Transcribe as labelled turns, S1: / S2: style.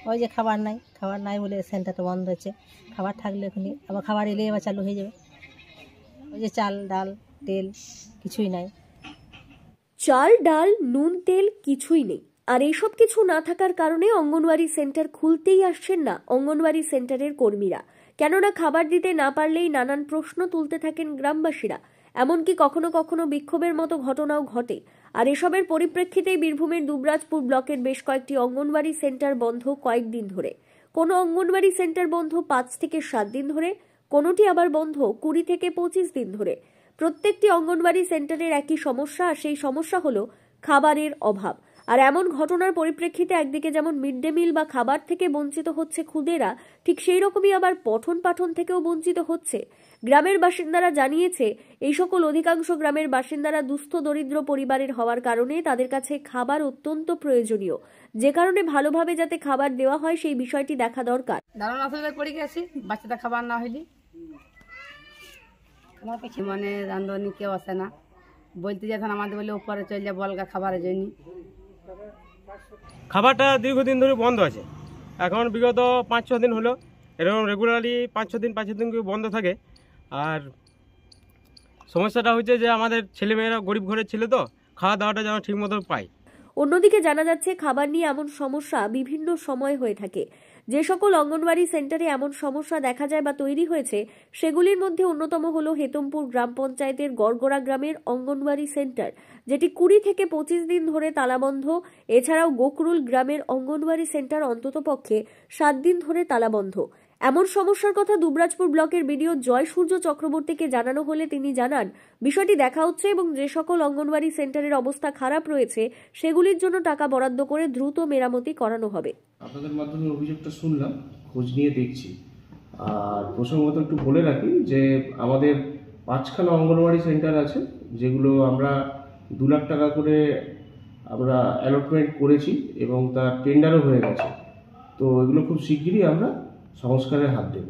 S1: ওই যে খাবার নাই বলে সেন্টারটা বন্ধ হচ্ছে। খাবার থাকলে এখনই আবার খাবার এলে আবার চালু হয়ে যাবে। ওই যে চাল ডাল তেল কিছুই নাই।
S2: চাল ডাল নুন তেল কিছুই নেই। আর এইসব কিছু না থাকার কারণে অঙ্গনওয়াড়ি সেন্টার খুলতেই আসছেন না অঙ্গনওয়াড়ি সেন্টারের কর্মীরা। কেননা খাবার দিতে না পারলেই নানান প্রশ্ন তুলতে থাকেন গ্রামবাসীরা। এমনকি কখনো কখনো বিক্ষোভের মতো ঘটনাও ঘটে। আর এসবের পরিপ্রেক্ষিতেই বীরভূমের দুবরাজপুর ব্লকের বেশ কয়েকটি অঙ্গনওয়াড়ি সেন্টার বন্ধ কয়েকদিন ধরে। কোনো অঙ্গনওয়াড়ি সেন্টার বন্ধ 5 থেকে 7 দিন ধরে, কোনোটি আবার বন্ধ 20 থেকে 25 দিন ধরে। প্রত্যেকটি অঙ্গনওয়াড়ি সেন্টারের একই সমস্যা, আর সেই সমস্যা হলো খাবারের অভাব। আর এমন ঘটনার পরিপ্রেক্ষিতে একদিকে যেমন মিড ডে মিল বা খাবার থেকে বঞ্চিত হচ্ছে খুদেরা, ঠিক সেই রকমই আবার পঠন পাঠন থেকেও বঞ্চিত হচ্ছে। গ্রামের বাসিন্দারা জানিয়েছে এই সকল অধিকাংশ গ্রামের বাসিন্দারা দুস্থ দরিদ্র পরিবারের হওয়ার কারণে তাদের কাছে খাবার অত্যন্ত প্রয়োজনীয়, যে কারণে ভালোভাবে যাতে খাবার দেওয়া হয় সেই বিষয়টি দেখা দরকার।
S3: দারুণ অসুবিধায় পড়ে গেছি, বাচ্চাদের খাবার না হইলে মানে রান্ধনি কেউ আসে না, বলতে যেতেন আমাদের বলে উপরে চলে যা বলগা খাবারের জন্য।
S4: খাবারটা দীর্ঘদিন ধরে বন্ধ আছে, এখন বিগত 5-6 দিন হলো এরকম রেগুলারলি 5-6 দিন বন্ধ থাকে। আর সমস্যাটা হচ্ছে যে আমাদের ছেলেমেয়েরা গরিব ঘরের ছেলে, তো খাওয়া দাওয়াটা যেন ঠিক মতো পায়।
S2: অন্যদিকে জানা যাচ্ছে খাবার নিয়ে এমন সমস্যা বিভিন্ন সময় হয়ে থাকে। যে সকল অঙ্গনওয়াড়ি সেন্টারে এমন সমস্যা দেখা যায় বা তৈরি হয়েছে সেগুলির মধ্যে অন্যতম হলো হেতমপুর গ্রাম পঞ্চায়েতের গড়গড়া গ্রামের অঙ্গনওয়াড়ি সেন্টার, যেটি 20 থেকে 25 দিন ধরে তালাবন্ধ। এছাড়াও গোকরুল গ্রামের অঙ্গনওয়াড়ি সেন্টার অন্ততপক্ষে 7 দিন ধরে তালাবন্ধ। এমন সমস্যার কথা দুবরাজপুর ব্লকের বিডিও জয় সূর্য চক্রবর্তীকে জানানো হলে তিনি জানান বিষয়টি দেখা হচ্ছে এবং যে সকল অঙ্গনওয়াড়ি সেন্টারের অবস্থা খারাপ রয়েছে সেগুলির জন্য টাকা বরাদ্দ করে দ্রুত মেরামতি করানো হবে।
S5: আপনাদের মাধ্যমে অভিযোগটা শুনলাম, খোঁজ নিয়ে দেখছি। আর প্রসঙ্গত একটু বলে রাখি যে আমাদের 5খানা অঙ্গনওয়াড়ি সেন্টার আছে, যেগুলো আমরা 2 লাখ টাকা করে আমরা অ্যালটমেন্ট করেছি এবং তার টেন্ডারও হয়ে গেছে। তো এগুলো খুব শিগগিরই আমরা সংস্কারের হাত দেব।